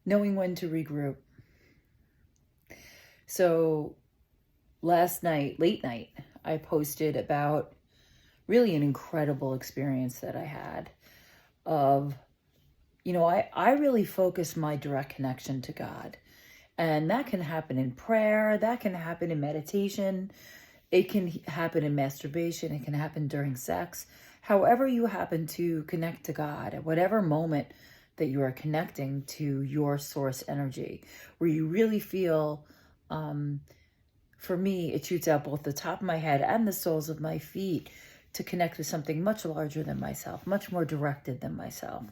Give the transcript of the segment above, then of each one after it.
knowing when to regroup. So last night, late night, I posted about really an incredible experience that I had of, I really focus my direct connection to God. And that can happen in prayer, that can happen in meditation, it can happen in masturbation, it can happen during sex. However you happen to connect to God, at whatever moment that you are connecting to your source energy, where you really feel, for me, it shoots out both the top of my head and the soles of my feet to connect with something much larger than myself, much more directed than myself.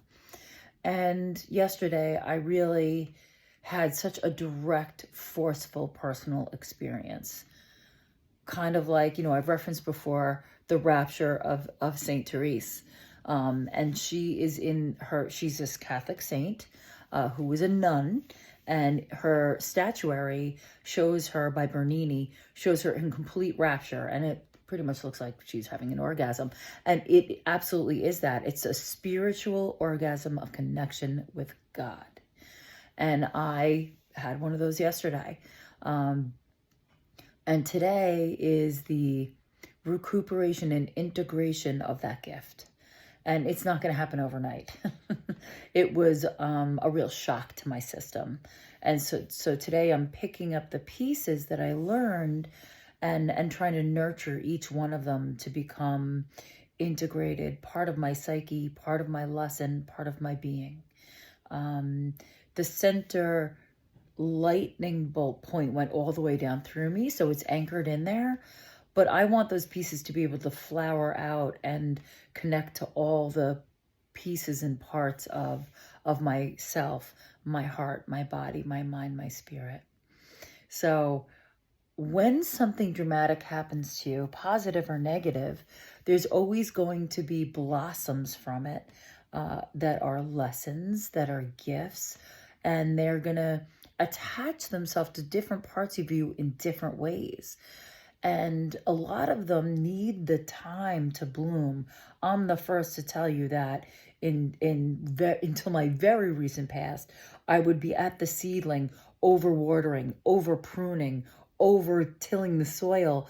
And yesterday, I really had such a direct, forceful personal experience. Kind of like, I've referenced before the rapture of Saint Therese. And she's this Catholic saint who was a nun, and her statuary shows her by Bernini, shows her in complete rapture. And it pretty much looks like she's having an orgasm. And it absolutely is that. It's a spiritual orgasm of connection with God. And I had one of those yesterday. And today is the recuperation and integration of that gift. And it's not going to happen overnight. It was a real shock to my system. And so today I'm picking up the pieces that I learned and trying to nurture each one of them to become integrated, part of my psyche, part of my lesson, part of my being. The center lightning bolt point went all the way down through me, so it's anchored in there. But I want those pieces to be able to flower out and connect to all the pieces and parts of myself, my heart, my body, my mind, my spirit. So when something dramatic happens to you, positive or negative, there's always going to be blossoms from it that are lessons, that are gifts, and they're going to attach themselves to different parts of you in different ways. And a lot of them need the time to bloom. I'm the first to tell you that until my very recent past, I would be at the seedling, overwatering, over pruning, over tilling the soil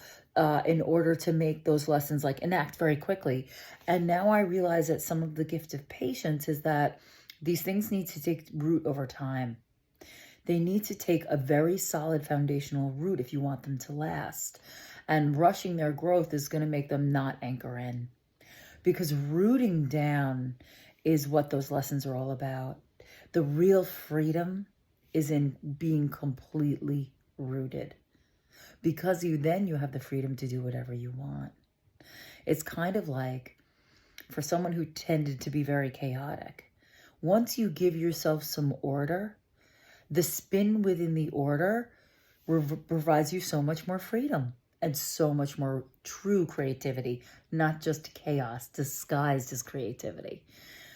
in order to make those lessons enact very quickly. And now I realize that some of the gift of patience is that these things need to take root over time. They need to take a very solid foundational root if you want them to last. And rushing their growth is going to make them not anchor in. Because rooting down is what those lessons are all about. The real freedom is in being completely rooted. Because you have the freedom to do whatever you want. It's kind of like, for someone who tended to be very chaotic, once you give yourself some order, the spin within the order provides you so much more freedom and so much more true creativity, not just chaos disguised as creativity.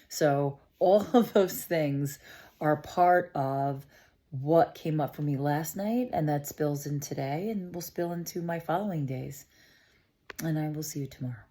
So all of those things are part of what came up for me last night, and that spills in today and will spill into my following days. And I will see you tomorrow.